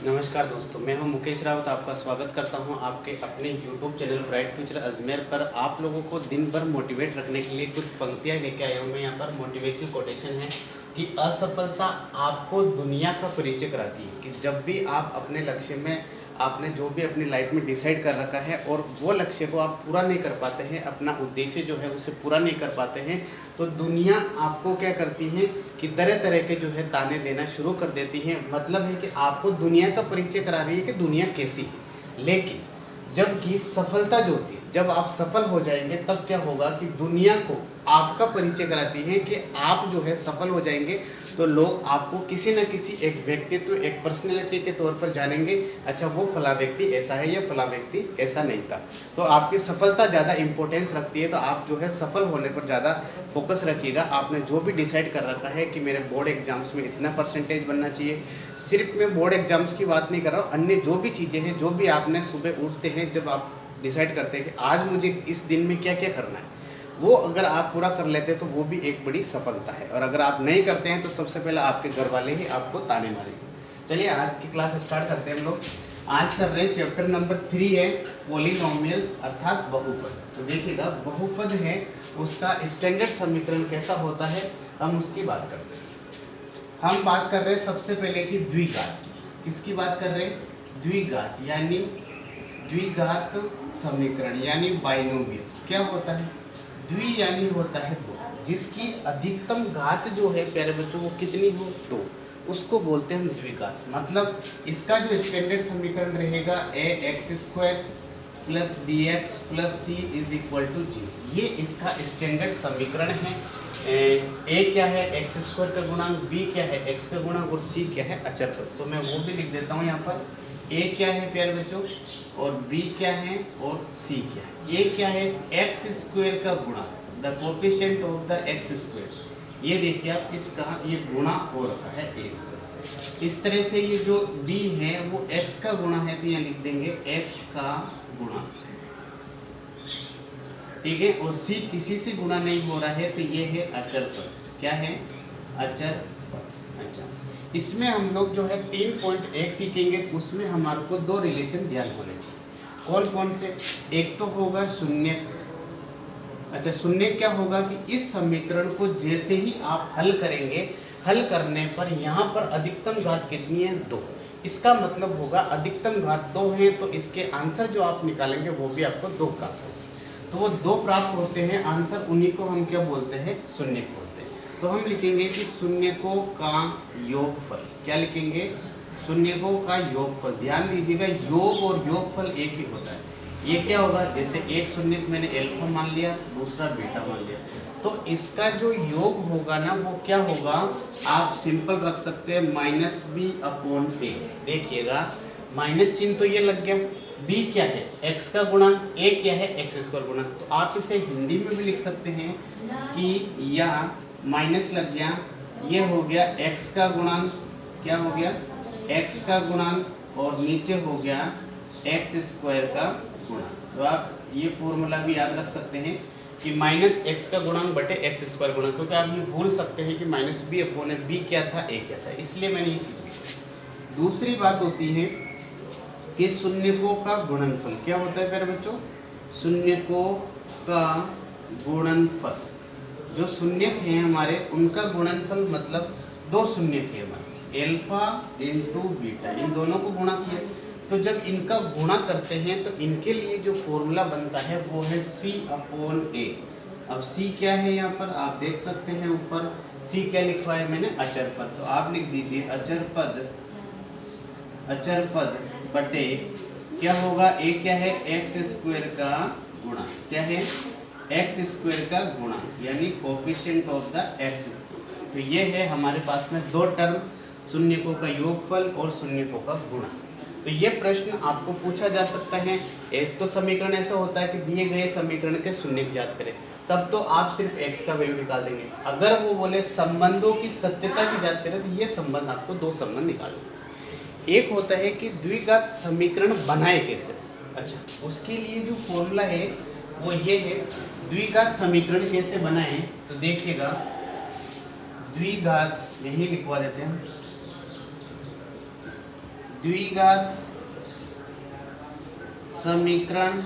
नमस्कार दोस्तों, मैं हूं मुकेश रावत। आपका स्वागत करता हूं आपके अपने YouTube channel bright future Ajmer पर। आप लोगों को दिन भर मोटिवेट रखने के लिए कुछ पंक्तियां लेके आया हूं मैं यहाँ पर। मोटिवेशनल कोटेशन है कि असफलता आपको दुनिया का परिचय कराती है। कि जब भी आप अपने लक्ष्य में आपने जो भी अपनी लाइफ में डिसाइड कर रखा है और वो लक्ष्य को आप पूरा नहीं कर पाते हैं, अपना उद्देश्य जो है उसे पूरा नहीं कर पाते हैं, तो दुनिया आपको क्या करती है कि तरह तरह के जो है ताने देना शुरू कर देती है। मतलब है कि आपको दुनिया का परिचय करा रही है कि दुनिया कैसी है। लेकिन जबकि सफलता जो होती है, जब आप सफल हो जाएंगे तब क्या होगा कि दुनिया को आपका परिचय कराती है कि आप जो है सफल हो जाएंगे तो लोग आपको किसी न किसी एक व्यक्तित्व, एक पर्सनैलिटी के तौर पर जानेंगे। अच्छा, वो फला व्यक्ति ऐसा है या फला व्यक्ति ऐसा नहीं था। तो आपकी सफलता ज़्यादा इंपॉर्टेंस रखती है। तो आप जो है सफल होने पर ज़्यादा फोकस रखिएगा। आपने जो भी डिसाइड कर रखा है कि मेरे बोर्ड एग्जाम्स में इतना परसेंटेज बनना चाहिए, सिर्फ मैं बोर्ड एग्जाम्स की बात नहीं कर रहा हूँ, अन्य जो भी चीज़ें हैं, जो भी आपने सुबह उठते हैं जब आप डिसाइड करते हैं कि आज मुझे इस दिन में क्या क्या करना है, वो अगर आप पूरा कर लेते हैं तो वो भी एक बड़ी सफलता है। और अगर आप नहीं करते हैं तो सबसे पहले आपके घर वाले ही आपको ताने मारेंगे। चलिए आज की क्लास स्टार्ट करते हैं हम लोग। आज कर रहे हैं चैप्टर नंबर 3 है पॉलिनोमियल्स अर्थात बहुपद। तो देखिएगा, बहुपद है उसका स्टैंडर्ड समीकरण कैसा होता है, हम उसकी बात करते हैं। हम बात कर रहे हैं सबसे पहले की द्विघात की। किसकी बात कर रहे हैं? द्विघात, यानी द्विघात समीकरण यानी बाइनोमियल। क्या होता है? द्वि यानी होता है दो, जिसकी अधिकतम घात जो है प्यारे बच्चों वो कितनी हो? दो, उसको बोलते हैं हम द्विघात। मतलब इसका जो स्टैंडर्ड समीकरण रहेगा A X square plus B X plus C is equal to G. ये इसका स्टैंडर्ड समीकरण है। ए क्या है? एक्स स्क्वायर का गुणांक, बी क्या है? एक्स का गुणांक, और सी क्या है? अचर पद। तो मैं वो भी लिख देता हूँ यहाँ पर। ए क्या है प्यारे बच्चों, और बी क्या है, और सी क्या है? ए क्या है? एक्स स्क्वायर का गुणा, the coefficient of the x square. ये देखिए आप, इसका ये गुणा हो रखा है ए स्क्वायर। इस तरह से ये जो डी है वो एक्स का गुणा है, तो यहाँ लिख देंगे एक्स का गुणा, ठीक है। और सी किसी से गुणा नहीं हो रहा है, तो ये है अचर पद। क्या है? अचर पद। अच्छा, इसमें हम लोग जो है 3.1 सीखेंगे। उसमें हमारे को दो रिलेशन ध्यान होने चाहिए। कौन कौन से? एक तो होगा शून्य। अच्छा, शून्य क्या होगा कि इस समीकरण को जैसे ही आप हल करेंगे, हल करने पर यहाँ पर अधिकतम घात कितनी है? 2। इसका मतलब होगा अधिकतम घात 2 है, तो इसके आंसर जो आप निकालेंगे वो भी आपको 2 प्राप्त होगा। तो वो 2 प्राप्त होते हैं आंसर, उन्हीं को हम क्या बोलते हैं? शून्य बोलते हैं। तो हम लिखेंगे कि शून्यकों का योगफल। क्या लिखेंगे? शून्यकों का योगफल। ध्यान दीजिएगा, योग और योगफल एक ही होता है। ये क्या होगा? जैसे एक शून्य मैंने अल्फा मान लिया, दूसरा बीटा मान लिया, तो इसका जो योग होगा ना वो क्या होगा? आप सिंपल रख सकते हैं -b/a। देखिएगा, माइनस चिन्ह तो ये लग गया। b क्या है? x का गुणांक, a क्या है? एक्स स्क्वायर गुणांक। तो आप इसे हिंदी में भी लिख सकते हैं कि या माइनस लग गया, ये हो गया x का गुणांक। क्या हो गया? x का गुणांक, और नीचे हो गया एक्स स्क्वायर का गुणांक। तो आप ये फॉर्मूला भी याद रख सकते हैं कि -x का गुणांक बटे एक्स स्क्वायर गुणांक, क्योंकि आप ये भूल सकते हैं कि -b/b क्या था, a क्या था, इसलिए मैंने ये चीज़ लिखी। दूसरी बात होती है कि शून्यकों का गुणनफल। क्या होता है प्यारे बच्चों? शून्यकों का गुणनफल। जो शून्यक हैं हमारे, उनका गुणनफल मतलब दो शून्यक है हमारे, अल्फा इंटू बीटा, इन दोनों को गुणा किया। तो जब इनका गुणा करते हैं तो इनके लिए जो फॉर्मूला बनता है वो है c/a। अब c क्या है? यहाँ पर आप देख सकते हैं ऊपर c क्या लिखवा है मैंने? अचर पद। तो आप लिख दीजिए अचर पद बटे क्या होगा? a क्या है? एक्स स्क्वायर का गुणा। क्या है? एक्स स्क्वायर का गुणा, यानी coefficient of the x square. तो ये है हमारे पास में दो टर्म, शून्यकों का योगफल और शून्यकों का गुणा। तो ये प्रश्न आपको पूछा जा सकता है। एक तो समीकरण ऐसा होता है कि दिए गए समीकरण के शून्य ज्ञात करें, तब तो आप सिर्फ x का वैल्यू निकाल देंगे। अगर वो बोले संबंधों की सत्यता की जांच करें, तो ये संबंध आपको दो संबंध निकालने। एक होता है कि द्विघात समीकरण बनाए कैसे। अच्छा, उसके लिए जो फॉर्मूला है वो ये है, द्विघात समीकरण कैसे बनाए। तो देखिएगा, द्विघात यही लिखवा देते हैं, द्विघात समीकरण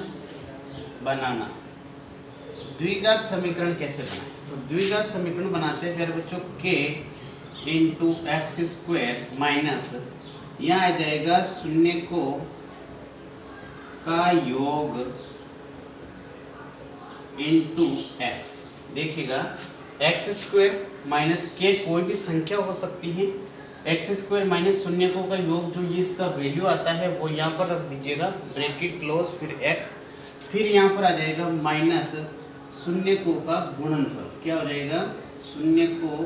बनाना। द्विघात समीकरण कैसे बनाए? तो द्विघात समीकरण बनाते हैं फिर बच्चों k into x square minus यहाँ आ जाएगा शून्य को का योग इंटू एक्स। देखिएगा एक्स स्क्वायर माइनस के कोई भी संख्या हो सकती है, एक्स स्क्वायर माइनस शून्य को का योग जो ये इसका वैल्यू आता है वो यहाँ पर रख दीजिएगा, ब्रैकेट क्लोज, फिर एक्स, फिर यहाँ पर आ जाएगा माइनस शून्य को का गुणनफल। क्या हो जाएगा? शून्य को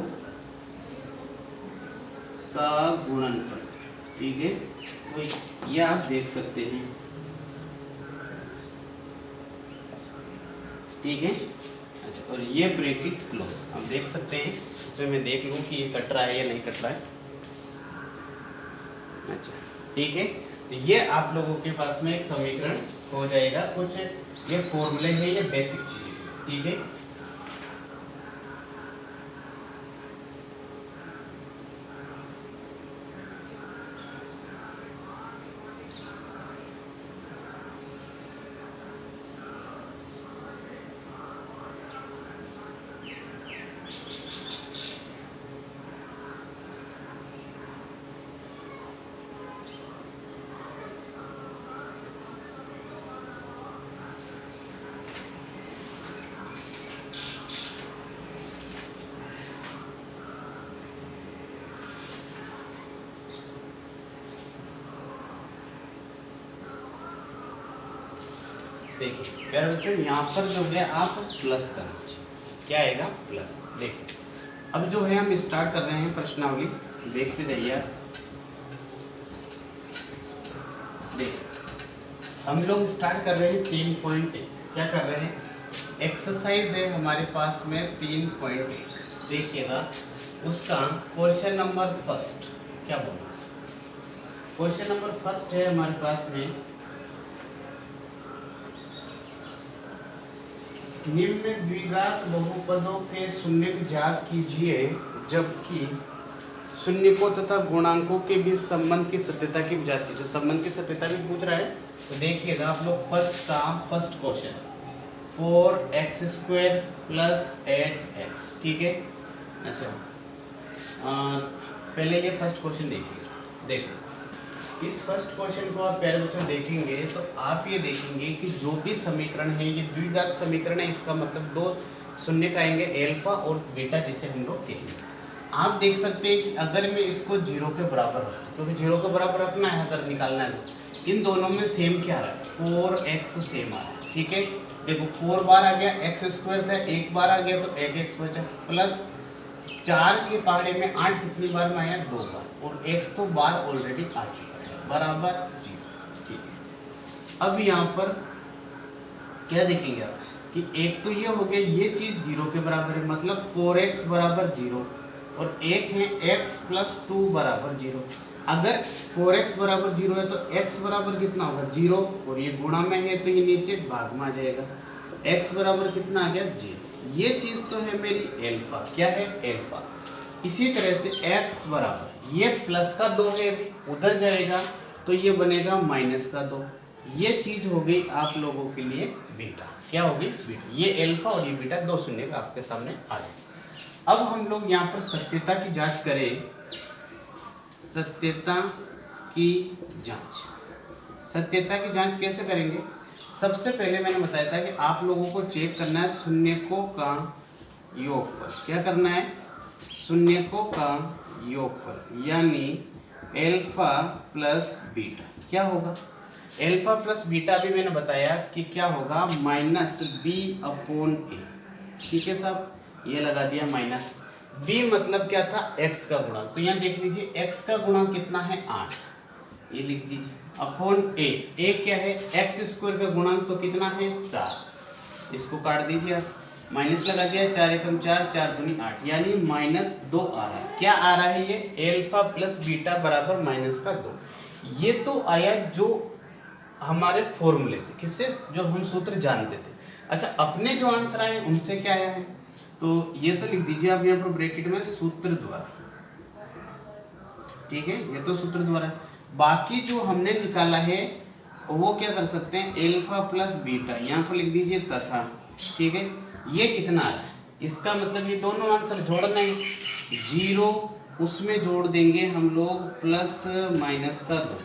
का गुणनफल। ठीक है, तो ये आप देख सकते हैं। ठीक है, अच्छा, और ये ब्रैकेट क्लोज हम देख सकते हैं। इसमें मैं देख लूँ कि ये कट रहा है या नहीं कट रहा है। अच्छा, ठीक है, तो ये आप लोगों के पास में एक समीकरण हो जाएगा। कुछ ये फॉर्मूले हैं, ये बेसिक चीजें। ठीक है, देखिए प्यारे बच्चों, यहाँ पर जो है आप प्लस कर लीजिए। क्या आएगा? प्लस। देखिए अब जो है हम स्टार्ट कर रहे हैं प्रश्नावली, देखते जाइए आप। देखिए हम लोग स्टार्ट कर रहे हैं 3.1। क्या कर रहे हैं? एक्सरसाइज है हमारे पास में 3.1। देखिएगा उसका क्वेश्चन नंबर फर्स्ट क्या बोला? क्वेश्चन नंबर फर्स्ट है हमारे पास में, निम्न द्विघात बहुपदों के शून्य ज्ञात कीजिए जबकि शून्यकों तथा गुणांकों के बीच संबंध की सत्यता की ज्ञात कीजिए। संबंध की सत्यता भी पूछ रहा है, तो देखिएगा आप लोग first question 4x² plus 8x। ठीक है, अच्छा पहले ये फर्स्ट क्वेश्चन देखिए। देखो इस फर्स्ट क्वेश्चन को आप प्यारे बच्चों देखेंगे तो आप ये देखेंगे कि जो भी समीकरण है ये द्विघात समीकरण है। इसका मतलब दो शून्य का आएंगे, अल्फा और बीटा, जिसे हम लोग कहेंगे। आप देख सकते हैं कि अगर मैं इसको 0 के बराबर रखता हूँ, क्योंकि 0 के बराबर रखना है अगर निकालना है तो इन दोनों में सेम क्या आ रहा है? 4x सेम आ रहा है। ठीक है, देखो 4 बार आ गया, x² था, एक बार आ गया तो 1x बचा, प्लस 4 के पहाड़े में 8 कितनी बार में आया? 2 बार, और x तो बार ऑलरेडी आ चुका है, बराबर 0। ठीक है, अब यहाँ पर क्या देखेंगे आप कि एक तो ये हो गया, ये चीज 0 के बराबर है, मतलब 4x बराबर 0, और एक है x प्लस 2 बराबर 0। अगर 4x बराबर 0 है तो x बराबर कितना होगा? 0, और ये गुणा में है तो ये नीचे भाग में आ जाएगा। x बराबर कितना आ गया? 0। ये चीज तो है मेरी अल्फा। क्या है? अल्फा। इसी तरह से x बराबर, ये प्लस का 2 है, उधर जाएगा तो ये बनेगा माइनस का 2। ये चीज हो गई आप लोगों के लिए बीटा। क्या होगी? बीटा। ये अल्फा और ये बीटा, दो शून्य का आपके सामने आ जाएगा। अब हम लोग यहाँ पर सत्यता की जांच करें। सत्यता की जांच, सत्यता की जांच कैसे करेंगे? सबसे पहले मैंने बताया था कि आप लोगों को चेक करना है शून्यकों का योगफल। क्या करना है? शून्यकों का योगफल, यानी अल्फा प्लस बीटा। क्या होगा? अल्फा प्लस बीटा भी मैंने बताया कि क्या होगा? Minus b/a। ठीक है साहब, ये लगा दिया माइनस। b मतलब क्या था? x का गुणा। तो यहाँ देख लीजिए x का गुणा कितना है? 8, ये लिख दीजिए, अपॉन a क्या है? x² का गुणांक तो कितना है? 4। इसको काट दीजिए आप, माइनस लगा दिया, 4 एकम 4, 4 दूनी 8, यानी -2 आ रहा है। क्या आ रहा है? ये अल्फा प्लस बीटा बराबर -2। ये तो आया जो हमारे फॉर्मूले से, किससे? जो हम सूत्र जानते थे। अच्छा, अपने जो आंसर आए उनसे क्या आया है? तो ये तो लिख दीजिए आप यहाँ पर ब्रैकेट में, सूत्र द्वारा। ठीक है, ये तो सूत्र द्वारा। बाकी जो हमने निकाला है वो क्या कर सकते हैं, एल्फा प्लस बीटा, यहाँ पर लिख दीजिए तथा, ठीक है। ये कितना आ रहा है, इसका मतलब ये दोनों आंसर जोड़ना है, 0 उसमें जोड़ देंगे हम लोग प्लस माइनस का 2,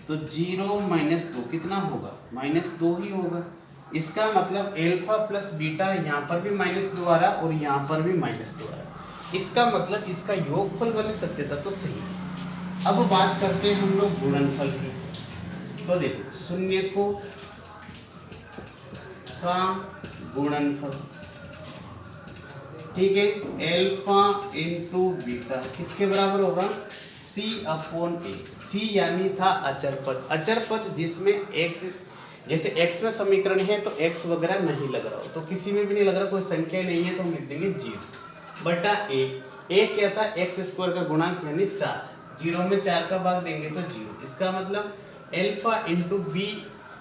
तो 0 माइनस 2 कितना होगा, -2 ही होगा। इसका मतलब एल्फा प्लस बीटा, यहाँ पर भी -2 आ रहा और यहाँ पर भी -2 आ रहा। इसका मतलब इसका योगफल वाली सत्यता तो सही है। अब बात करते हैं हम लोग गुणनफल की। तो देखो शून्य को का गुणनफल, ठीक है, एल्फा इंटू बीटा किसके बराबर होगा, C/A। C यानी था अचर पद, अचर पद जिसमें x, जैसे x में समीकरण है तो x वगैरह नहीं लग रहा हो, तो किसी में भी नहीं लग रहा, कोई संख्या नहीं है तो हम लिख देंगे 0 बटा a क्या था, x² का गुणांक यानी 4, 0 में 4 का भाग देंगे तो 0। इसका मतलब एल्फा इंटू बी,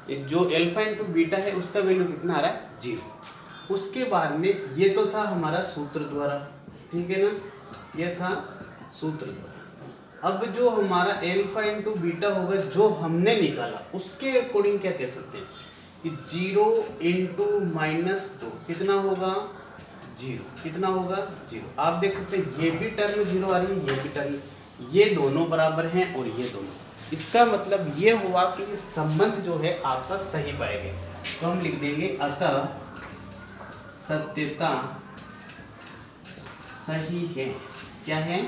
जो एल्फा इंटू बीटा है उसका वैल्यू कितना आ रहा है, 0। उसके बाद में ये तो था हमारा सूत्र द्वारा, ठीक है ना, ये था सूत्र द्वारा। अब जो हमारा एल्फा इंटू बीटा होगा जो हमने निकाला उसके अकॉर्डिंग क्या कह सकते हैं कि 0 इंटू -2 कितना होगा, 0 कितना होगा, 0। आप देख सकते हैं ये भी टर्म 0 आ रही है, ये भी टर्म, ये दोनों बराबर हैं और ये दोनों। इसका मतलब ये हुआ कि संबंध जो है आपका सही पाएंगे, तो हम लिख देंगे अतः सत्यता सही है। क्या है,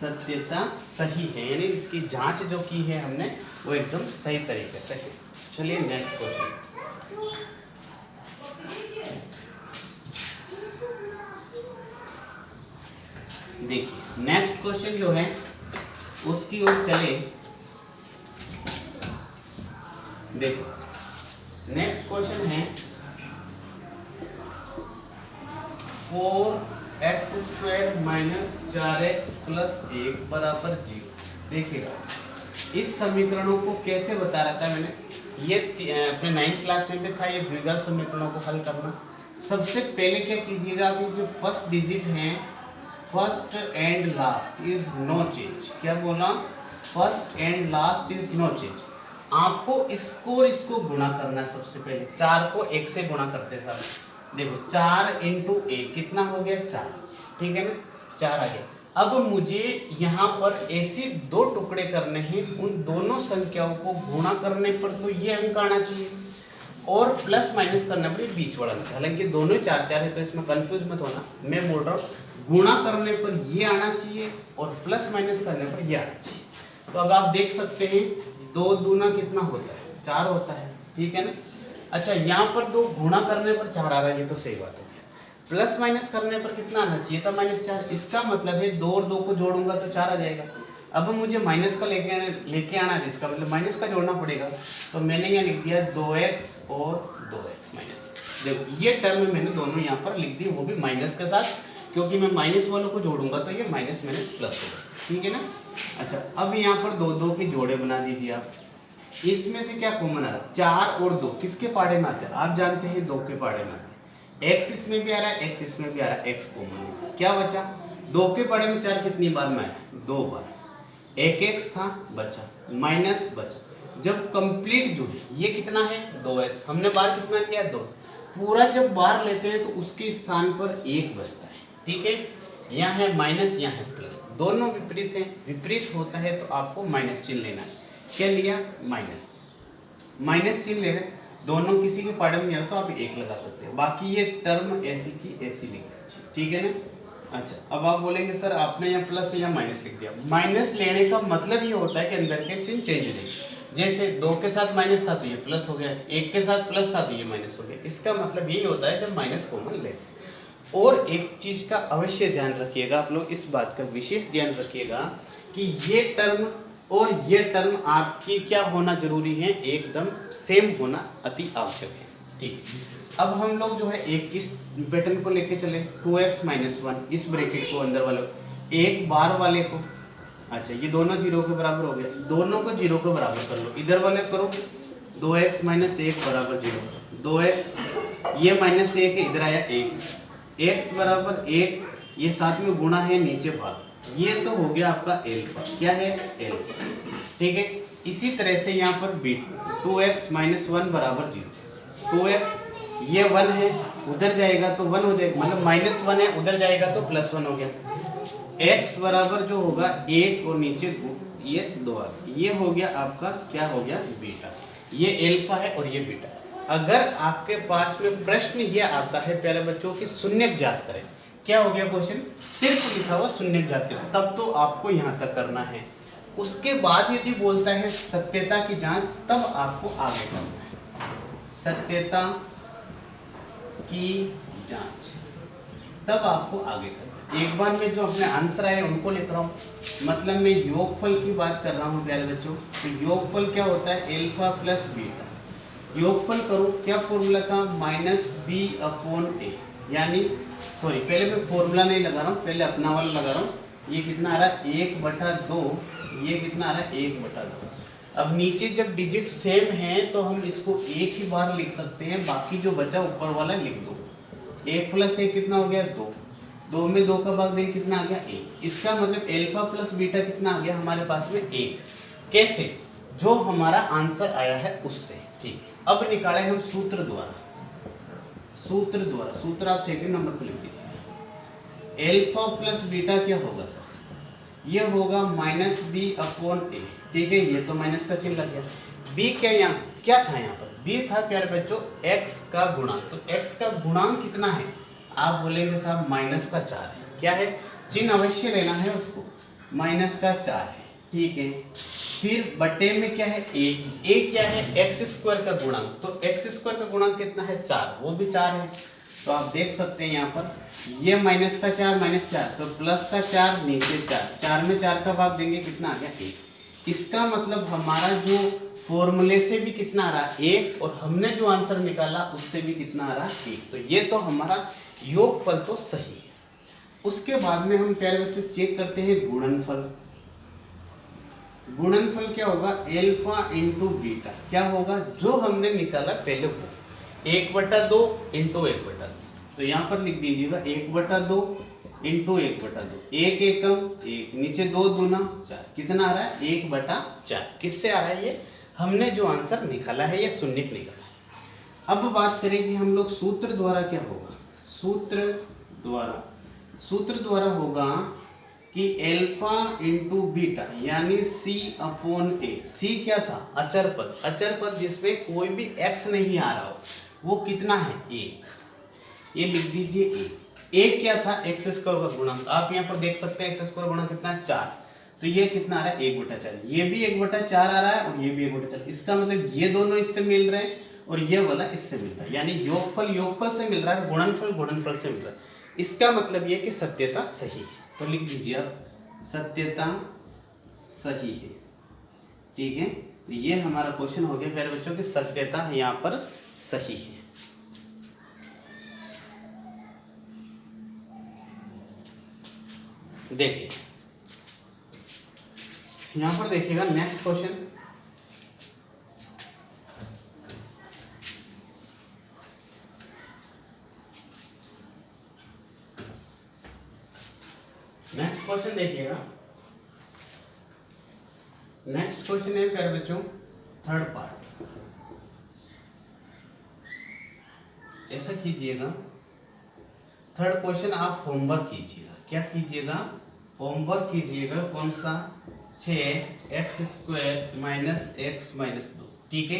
सत्यता सही है, यानी इसकी जांच जो की है हमने वो एकदम सही तरीके से है। चलिए नेक्स्ट क्वेश्चन, देखिए नेक्स्ट क्वेश्चन जो है उसकी ओर चले। देखो नेक्स्ट क्वेश्चन है 4x² - 4x + 1 बराबर 0। देखिएगा इस समीकरणों को कैसे बता रखा है मैंने, ये अपने 9th क्लास में भी था, ये द्विघात समीकरणों को हल करना। सबसे पहले क्या कीजिएगा, अभी जो फर्स्ट डिजिट है, first and last is no change. क्या बोला, first and last is no change. आपको इसको और इसको गुणा करना है। सबसे पहले 4 को 1 से गुणा करते हैं साहब। देखो 4 × 1 कितना हो गया, 4, ठीक है ना, 4 आ गया। अब मुझे यहाँ पर ऐसे 2 टुकड़े करने हैं, उन दोनों संख्याओं को गुणा करने पर तो ये अंक आना चाहिए और प्लस माइनस करने पर बीच वाला अंक। हालांकि दोनों 4 है तो इसमें कंफ्यूज मत होना, मैं बोल रहा हूँ गुणा करने पर ये आना चाहिए और प्लस माइनस करने पर ये आना चाहिए। तो अब आप देख सकते हैं 2 दूना कितना होता है, 4 होता है, ठीक है ना। अच्छा यहाँ पर 2 गुणा करने पर 4 आ रहा है, ये तो सही बात हो गया। प्लस माइनस करने पर कितना आना चाहिए था, -4। इसका मतलब है 2 और 2 को जोड़ूंगा तो 4 आ जाएगा। अब मुझे माइनस का लेके आना है, इसका मतलब माइनस का जोड़ना पड़ेगा। तो मैंने यहाँ लिख दिया 2x और 2x माइनस। देखो ये टर्म मैंने दोनों यहाँ पर लिख दी, वो भी माइनस के साथ, क्योंकि मैं माइनस वालों को जोड़ूंगा तो ये माइनस प्लस होगा, ठीक है ना। अच्छा अब यहाँ पर 2 के जोड़े बना दीजिए आप। इसमें से क्या कॉमन आ रहा है, 4 और 2 किसके पाड़े में आते हैं, आप जानते हैं 2 के पाड़े में आते हैं। x इसमें भी आ रहा है, x इसमें भी आ रहा है, x कॉमन है। क्या बचा, 2 के पाड़े में 4 कितनी बार में आया, 2 बार। एक x था बचा, माइनस बचा। जब कंप्लीट जुड़े ये कितना है 2x, हमने बार कितना किया 2। पूरा जब बार लेते हैं तो उसके स्थान पर 1 बचता है, ठीक है। यहाँ है माइनस, यहाँ है प्लस, दोनों विपरीत हैं। विपरीत होता है तो आपको माइनस चिन्ह लेना है। क्या लिया, माइनस चिन्ह ले रहे, दोनों किसी के पाड़े में नहीं आता तो आप 1 लगा सकते हैं। बाकी ये टर्म ऐसी की ऐसी लिख दीजिए, ठीक है ना। अच्छा अब आप बोलेंगे सर आपने यहाँ प्लस या माइनस लिख दिया। माइनस लेने का मतलब ये होता है कि अंदर के चिन्ह चेंज हो जाएंगे। जैसे 2 के साथ माइनस था तो ये प्लस हो गया, 1 के साथ प्लस था तो ये माइनस हो गया। इसका मतलब यही होता है जब माइनस कॉमन लेते हैं। और एक चीज का अवश्य ध्यान रखिएगा, आप लोग इस बात का विशेष ध्यान रखिएगा कि ये टर्म और ये टर्म आपकी क्या होना जरूरी है, एकदम सेम होना अति आवश्यक है, ठीक। अब हम लोग जो है एक इस पैटर्न को लेके चले, 2x - 1 इस ब्रैकेट को अंदर वाले, एक बार वाले को। अच्छा ये दोनों 0 के बराबर हो गया, दोनों को 0 के बराबर कर लो। इधर वाले करो 2x - 1 बराबर 0, 2x ये -1 है, इधर आया 1, x बराबर 1, ये साथ में गुणा है नीचे भाग, ये तो हो गया आपका एल्फा। क्या है, एल्फा, ठीक है। इसी तरह से यहाँ पर बीटा 2x माइनस 1 बराबर 0। 2x ये 1 है, उधर जाएगा तो 1 हो जाएगा, मतलब माइनस 1 है, उधर जाएगा तो प्लस 1 हो गया। x बराबर जो होगा 1 और नीचे ये 2, ये हो गया आपका क्या हो गया बीटा। ये एल्फा है और ये बीटा। अगर आपके पास में प्रश्न ये आता है प्यारे बच्चों की शून्यक ज्ञात करें, क्या हो गया क्वेश्चन, सिर्फ लिखा हुआ शून्यक ज्ञात करें, तब तो आपको यहाँ तक करना है। उसके बाद यदि बोलता है सत्यता की जांच, तब आपको आगे करना है सत्यता की जांच, तब आपको आगे करना है। एक बार में जो अपने आंसर आए उनको लिख रहा हूँ, मतलब मैं योगफल की बात कर रहा हूँ प्यारे बच्चों। तो योगफल क्या होता है, एल्फा प्लस बीटा। योगफल करो, क्या फॉर्मूला था, माइनस बी अपॉन ए, यानी सॉरी पहले मैं फॉर्मूला नहीं लगा रहा हूँ, पहले अपना वाला लगा रहा हूँ। ये कितना आ रहा है 1/2, ये कितना आ रहा है 1/2। अब नीचे जब डिजिट सेम है तो हम इसको एक ही बार लिख सकते हैं, बाकी जो बचा ऊपर वाला लिख दो। 1 + 1 कितना हो गया 2, 2 में 2 का भाग देंगे कितना आ गया 1। इसका मतलब एल्फा प्लस बीटा कितना आ गया हमारे पास में 1। कैसे, जो हमारा आंसर आया है उससे। ठीक है, अब निकाले हम सूत्र द्वारा, सूत्र द्वारा, सूत्र आप सेकंड नंबर पर लिख दीजिए। एल्फा प्लस बीटा क्या होगा सर, ये होगा माइनस बी अपॉन ए। ठीक है, ये तो माइनस का चिन्ह लग गया। बी क्या यहाँ क्या था, यहाँ पर बी था प्यारे बच्चों x का गुणांक। तो x का गुणांक कितना है, आप बोलेंगे साहब माइनस का 4 है। क्या है, चिन्ह अवश्य लेना है उसको, माइनस का 4 है। ठीक है, फिर बटे में क्या है 1, 1 क्या है x² का गुणांक। तो x² का गुणांक कितना है 4, वो भी 4 है। तो आप देख सकते हैं यहाँ पर ये माइनस का 4 माइनस 4, तो प्लस का 4 नीचे 4, 4 में 4 का भाग देंगे कितना आ गया 1। इसका मतलब हमारा जो फॉर्मूले से भी कितना आ रहा है 1, और हमने जो आंसर निकाला उससे भी कितना आ रहा है 1। तो ये तो हमारा योगफल तो सही है। उसके बाद में हम प्यारे बच्चों चेक करते हैं गुणनफल। गुणनफल क्या होगा, एल्फा इंटू बीटा। क्या होगा, जो हमने निकाला पहले वो 1/2 इंटू 1/2। तो यहाँ पर लिख दीजिएगा 1/2 इंटू 1/2, 1 एकम 1, नीचे 2 दूना 4, कितना आ रहा है 1/4। किससे आ रहा है ये, हमने जो आंसर निकाला है या शून्यक निकाला है। अब बात करेंगे हम लोग सूत्र द्वारा क्या होगा, सूत्र द्वारा होगा कि एल्फा इंटू बीटा यानी c अपॉन ए। c क्या था, अचर पद, अचर पद जिसमें कोई भी x नहीं आ रहा हो, वो कितना है 1। ये लिख दीजिए 1। 1 क्या था, x² का गुणांक। आप यहाँ पर देख सकते हैं x² गुणांक कितना है 4, तो ये कितना आ रहा है 1/4। ये भी 1/4 आ रहा है और ये भी 1/4। इसका मतलब ये दोनों इससे मिल रहे हैं और ये वाला इससे मिल रहा है, यानी योगफल से मिल रहा है, गुणनफल से मिल रहा है। इसका मतलब ये कि सत्यता सही है। तो लिख दीजिए आप सत्यता सही है। ठीक है, तो ये हमारा क्वेश्चन हो गया प्यारे बच्चों की सत्यता यहाँ पर सही है। देखिए यहाँ पर देखिएगा नेक्स्ट क्वेश्चन, नेक्स्ट क्वेश्चन देखिएगा। नेक्स्ट क्वेश्चन है प्यारे बच्चों थर्ड पार्ट। ऐसा कीजिएगा, थर्ड क्वेश्चन आप होमवर्क कीजिएगा। क्या कीजिएगा, होमवर्क कीजिएगा। कौन सा, 6x² माइनस x माइनस 2। ठीक है,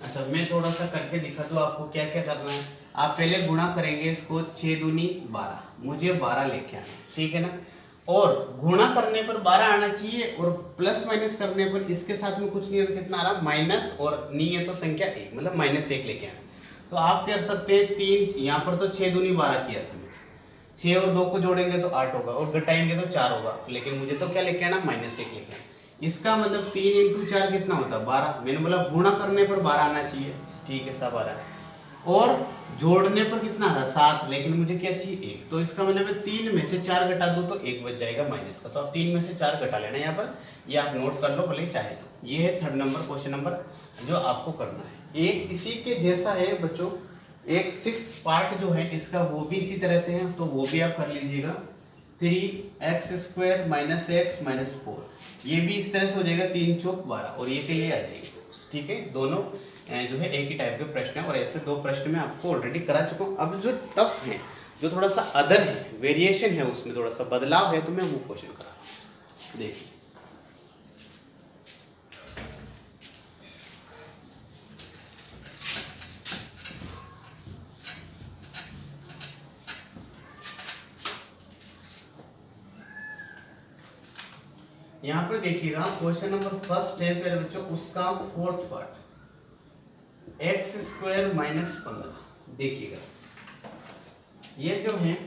अच्छा मैं थोड़ा सा करके दिखा दूँ आपको क्या क्या करना है। आप पहले गुणा करेंगे इसको, 6 दूनी 12, मुझे 12 लेके आना है। ठीक है ना, और गुणा करने पर 12 आना चाहिए और प्लस माइनस करने पर इसके साथ में कुछ नहीं है तो कितना आ रहा माइनस, और नहीं है तो संख्या 1 मतलब -1 लेके आना। तो आप कर सकते हैं 3, यहाँ पर तो 6 दूनी 12 किया था, 6 और 2 को जोड़ेंगे तो 8 होगा और घटाएंगे तो 4 होगा, लेकिन मुझे तो क्या लेके आना -1 लेके आना। इसका मतलब 3 × 4 कितना होता है 12। मैंने बोला गुणा करने पर 12 आना चाहिए। ठीक है, सब आ रहा है, और जोड़ने पर कितना आ रहा है 7, लेकिन मुझे क्या चाहिए 1। तो इसका मतलब 3 में से 4 घटा दो तो 1 बच जाएगा माइनस का। तो आप 3 में से 4 घटा लेना यहाँ पर, ये आप नोट कर लो भले चाहे तो। ये है थर्ड नंबर क्वेश्चन नंबर जो आपको करना है। एक इसी के जैसा है बच्चों, एक 6th पार्ट जो है इसका वो भी इसी तरह से है, तो वो भी आप कर लीजिएगा। 3x² माइनस एक्स माइनस 4, ये भी इस तरह से हो जाएगा 3 चौक 12 और ये के ये आ जाएगी। ठीक है, दोनों जो है एक ही टाइप के प्रश्न है और ऐसे 2 प्रश्न मैं आपको ऑलरेडी करा चुका हूँ। अब जो टफ है, जो थोड़ा सा अदर है, वेरिएशन है, उसमें थोड़ा सा बदलाव है, तो मैं वो क्वेश्चन करा रहा हूँ। देखिए यहाँ पर देखिएगा क्वेश्चन नंबर फर्स्ट है मेरे बच्चों, उसका 4th पार्ट, x² माइनस 15। देखिएगा ये जो है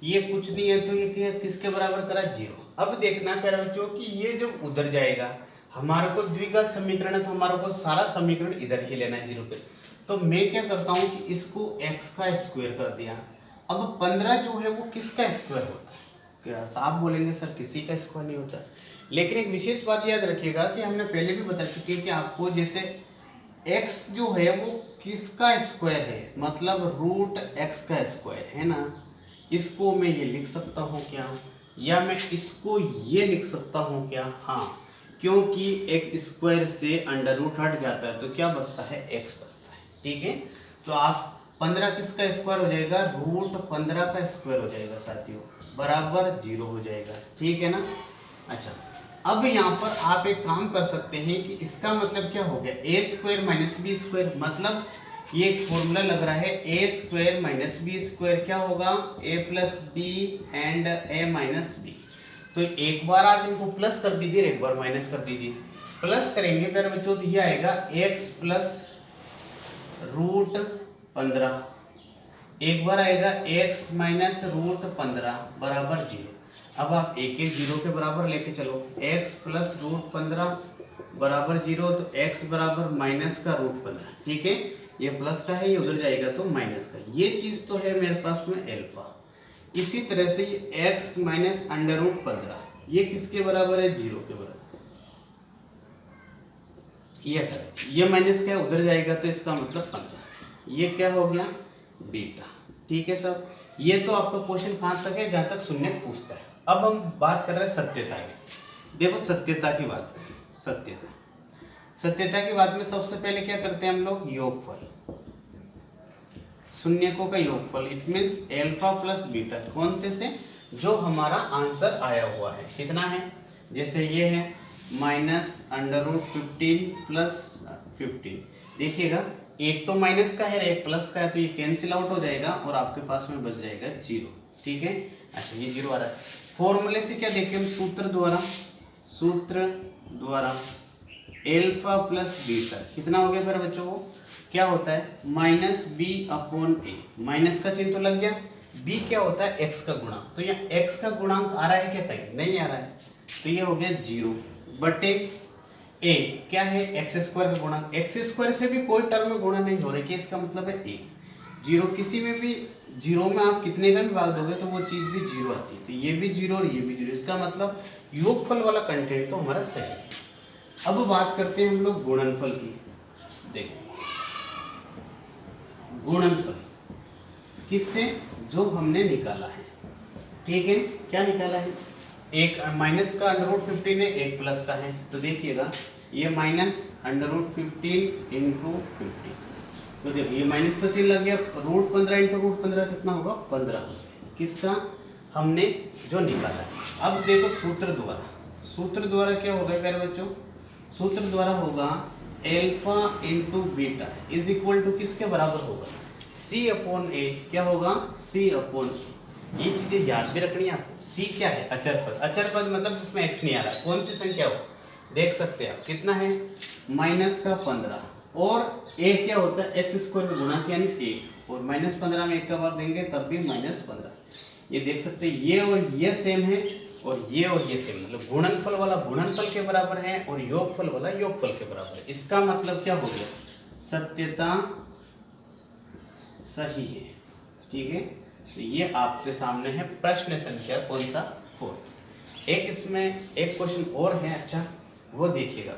ये कुछ नहीं है, तो ये किसके बराबर करा, 0। अब देखना प्यारे बच्चों कि ये जब उधर जाएगा, हमारे को द्विघात समीकरण है, तो हमारे को सारा समीकरण इधर ही लेना है 0 पे। तो मैं क्या करता हूँ कि इसको x का स्क्वायर कर दिया। अब 15 जो है वो किसका स्क्वायर होता है, क्या आप बोलेंगे सर किसी का स्क्वायर नहीं होता, लेकिन एक विशेष बात याद रखिएगा कि हमने पहले भी बता चुके हैं कि आपको जैसे x जो है वो किसका स्क्वायर है, मतलब रूट x का स्क्वायर है ना, इसको मैं ये लिख सकता हूँ क्या, या मैं इसको ये लिख सकता हूँ क्या, हाँ, क्योंकि एक स्क्वायर से अंडर रूट हट जाता है तो क्या बचता है, x बचता है। ठीक है, तो आप 15 किसका स्क्वायर हो जाएगा, रूट 15 का स्क्वायर हो जाएगा साथियों, बराबर 0 हो जाएगा। ठीक है ना। अच्छा, अब यहाँ पर आप एक काम कर सकते हैं कि इसका मतलब क्या हो गया, a² माइनस b², मतलब ये एक फॉर्मूला लग रहा है, a² माइनस b² क्या होगा, a plus B and a minus B. तो एक बार आप इनको प्लस कर दीजिए, एक बार माइनस कर दीजिए। प्लस करेंगे मेरे बच्चों तो ये आएगा x प्लस रूट 15, एक बार आएगा x माइनस रूट 15 बराबर 0। अब आप एक 0 के बराबर लेके चलो, x प्लस रूट 15 बराबर 0, तो x बराबर माइनस का रूट 15। ठीक है, ये प्लस का है, ये उधर जाएगा तो माइनस का, ये चीज तो है मेरे पास में अल्फा। इसी तरह से ये x माइनस अंडर रूट 15 ये किसके बराबर है, 0 के बराबर। ये माइनस क्या उधर जाएगा तो इसका मतलब 15, ये क्या हो गया, बीटा। ठीक है सब, ये तो आपका क्वेश्चन कहाँ तक है, जहाँ तक शून्य पूछता है। अब हम बात कर रहे हैं सत्यता की। देखो सत्यता की बात करें, सत्यता की बात में सबसे पहले क्या करते हैं हम लोग, योगफल, शून्यकों का योगफल, it means alpha plus beta, कौन से जो हमारा आंसर आया हुआ है, कितना है, जैसे ये है माइनस अंडर रूट 15 प्लस 15। देखिएगा एक तो माइनस का है, एक प्लस का है, तो ये कैंसिल आउट हो जाएगा और आपके पास में बच जाएगा 0। ठीक है, अच्छा ये 0 आ रहा है। फॉर्मूले से क्या देखें हम, सूत्र द्वारा अल्फा प्लस बीटा कितना हो गया मेरे बच्चों को, क्या होता है, माइनस बी अपॉन ए, माइनस का चिन्ह तो लग गया, बी क्या होता है, एक्स का गुणांक, तो यहाँ एक्स का गुणांक आ रहा है क्या, कहीं नहीं आ रहा है, तो ये हो गया 0 बटे ए क्या है, x² का गुणा, x² से भी कोई टर्म में गुणा नहीं हो रहा है, इसका मतलब है a। 0 किसी में भी 0 में आप कितने का भी भाग दोगे तो वो चीज भी 0 आती है, तो ये भी 0 और ये भी 0, इसका मतलब योगफल वाला कंटेंट तो हमारा सही है। अब बात करते हैं हम लोग गुणनफल की। देखो गुणनफल किससे, जो हमने निकाला है। ठीक है, क्या निकाला है, एक माइनस का अंडर रूट 15 है, एक प्लस का है, तो देखिएगा ये माइनस अंडर रूट 15 इंटू 15, तो देखिए ये माइनस तो चिन्ह लग गया, रूट 15 इंटू रूट 15 कितना होगा, 15 हो जाएगा, किसका हमने जो निकाला है। अब देखो सूत्र द्वारा क्या होगा प्यारे बच्चों, सूत्र द्वारा होगा alpha into beta is equal to किसके बराबर होगा, सी अपॉन ए, क्या होगा, सी अपॉन ए। ये चीजें याद भी रखनी है आपको। सी क्या है, अचर पद, अचर पद मतलब जिसमें एक्स नहीं आ रहा, कौन सी संख्या हो, देख सकते हैं आप कितना है, माइनस का 15, और ए क्या होता है, x² में गुणा यानी ए, और माइनस 15 में एक का भाग देंगे तब भी माइनस 15। ये देख सकते हैं ये और ये सेम है, और ये सेम, मतलब गुणनफल वाला गुणनफल के बराबर है और योगफल वाला योगफल के बराबर है। इसका मतलब क्या हो गया, सत्यता सही है। ठीक है, तो ये आपके सामने है प्रश्न संख्या कौन सा, 4। एक इसमें एक क्वेश्चन और है, अच्छा वो देखिएगा।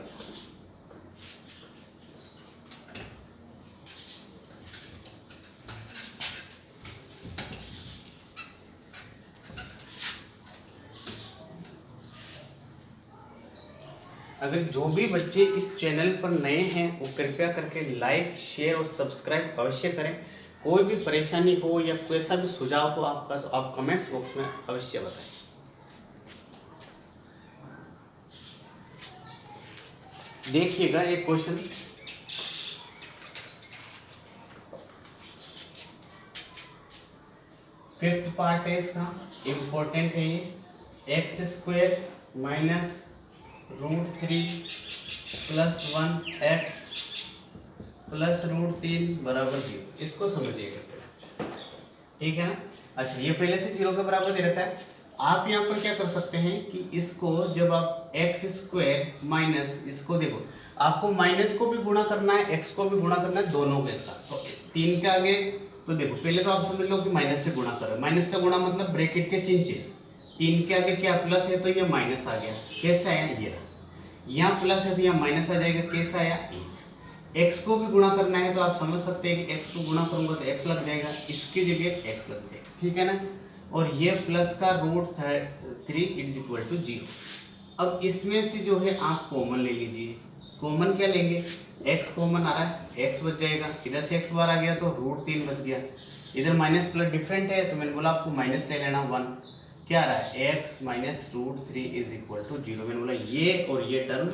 अगर जो भी बच्चे इस चैनल पर नए हैं वो कृपया करके लाइक, शेयर और सब्सक्राइब अवश्य करें। कोई भी परेशानी हो या कैसा भी सुझाव हो आपका तो आप कमेंट्स बॉक्स में अवश्य बताएं। देखिएगा एक क्वेश्चन, फिफ्थ पार्ट है इसका, इम्पोर्टेंट है ये। X square minus √3 plus 1 x plus √3 बराबर 0, इसको समझिएगा, ठीक है ना। अच्छा, ये पहले से 0 के बराबर दे रखा है। आप यहाँ पर क्या कर सकते हैं कि इसको जब आप एक्स स्क्वायर माइनस, इसको देखो आपको माइनस को भी गुणा करना है, एक्स को भी गुणा करना है, दोनों के साथ। तो 3 के आगे तो देखो पहले तो आप समझ लो कि माइनस से गुणा कर रहे हो। माइनस का गुणा मतलब ब्रैकेट के चिन्ह चाहिए। 3 के आगे क्या प्लस है तो ये माइनस आ गया, कैसा आया ये रहा। यहाँ प्लस है तो यहाँ माइनस आ जाएगा, कैसा आया 1। एक्स को भी गुणा करना है तो आप समझ सकते हैं कि एक्स को गुणा करूंगा तो एक्स लग जाएगा, इसकी जगह एक्स लग जाएगा, ठीक है ना। और ये प्लस का √3 = 0। अब इसमें से जो है आप कॉमन ले लीजिए। कॉमन क्या लेंगे, x कॉमन आ रहा है, x बच जाएगा, इधर से x बार आ गया तो √3 बच गया। इधर माइनस प्लस डिफरेंट है तो मैंने बोला आपको माइनस ले लेना 1। क्या आ रहा है, x माइनस √3 = 0। मैंने बोला ये और ये टर्म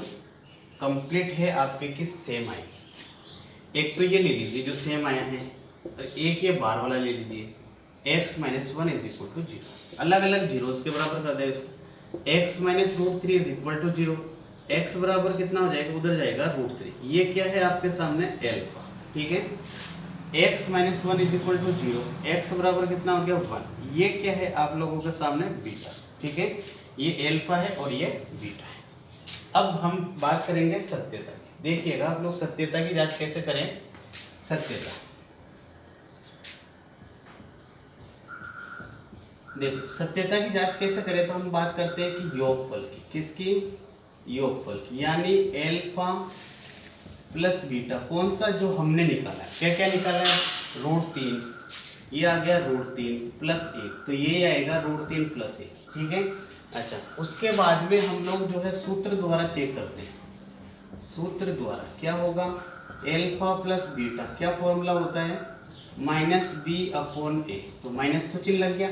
कंप्लीट है आपके कि सेम आएगी। एक तो ये ले लीजिए जो सेम आया है, और एक ये बार वाला ले लीजिए, x माइनस 1 = 0। अलग अलग जीरोस के बराबर कर दे इसको। x माइनस √3 = 0, x बराबर कितना हो जाएगा, उधर जाएगा √3। ये क्या है आपके सामने एल्फा, ठीक है। x माइनस 1 = 0, x बराबर कितना हो गया 1। ये क्या है आप लोगों के सामने बीटा, ठीक है। ये एल्फा है और ये बीटा है। अब हम बात करेंगे सत्यता की। देखिएगा आप लोग सत्यता की जांच कैसे करें। सत्यता देखो, सत्यता की जांच कैसे करें तो हम बात करते हैं कि योगफल की। किसकी, योगफल की, यानी एल्फा प्लस बीटा। कौन सा, जो हमने निकाला है। क्या क्या निकाला है, √3, ये आ गया √3 प्लस 1, तो ये आएगा √3 प्लस 1, ठीक है। अच्छा, उसके बाद में हम लोग जो है सूत्र द्वारा चेक करते हैं। सूत्र द्वारा क्या होगा, एल्फा प्लस बीटा, क्या फॉर्मूला होता है, -b/a। तो माइनस तो चिन्ह लग गया।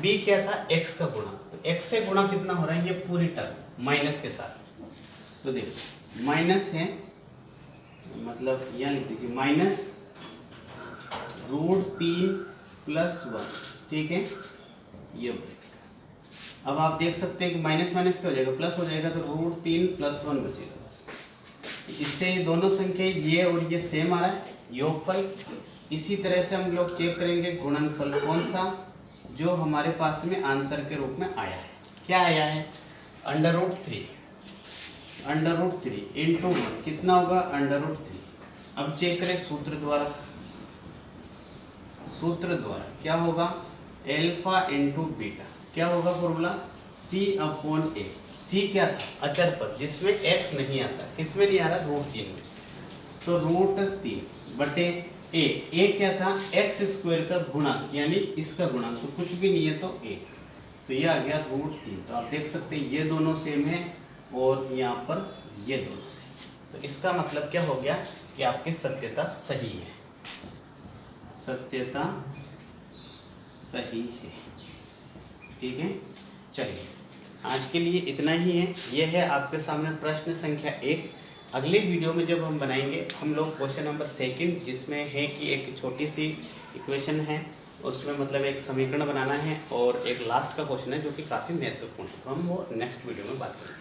b क्या था, x का गुणा, तो x से गुणा कितना हो रहा है, ये पूरी टर्म माइनस के साथ। तो देखो माइनस है, मतलब यहाँ लिख दीजिए -√3 प्लस 1, ठीक है। ये अब आप देख सकते हैं कि माइनस माइनस क्या हो जाएगा, प्लस हो जाएगा, तो √3 प्लस 1 बचेगा। इससे ये दोनों संख्या ये और ये सेम आ रहा है, योगफल। इसी तरह से हम लोग चेक करेंगे गुणनफल, कौन सा, जो हमारे पास में आंसर के रूप में आया है। क्या आया है, √3 इंटू 1 कितना होगा, √3। अब चेक करें सूत्र द्वारा। सूत्र द्वारा क्या होगा, एल्फा इंटू बीटा, क्या होगा फॉर्मूला, c/a। c क्या था, अचर पद जिसमें x नहीं आता। किसमें नहीं आ रहा, √3 में, तो √3 बटे a क्या था, x² का गुणा, यानी इसका गुणा, तो कुछ भी नहीं है तो a, तो ये आ गया √3। तो आप देख सकते हैं ये दोनों सेम है और यहाँ पर ये दोनों सेम। तो इसका मतलब क्या हो गया कि आपकी सत्यता सही है, सत्यता सही है, ठीक है। चलिए आज के लिए इतना ही है। यह है आपके सामने प्रश्न संख्या 1। अगले वीडियो में जब हम बनाएंगे हम लोग क्वेश्चन नंबर 2, जिसमें है कि एक छोटी सी इक्वेशन है, उसमें मतलब एक समीकरण बनाना है, और एक लास्ट का क्वेश्चन है जो कि काफ़ी महत्वपूर्ण है। तो हम वो नेक्स्ट वीडियो में बात करेंगे।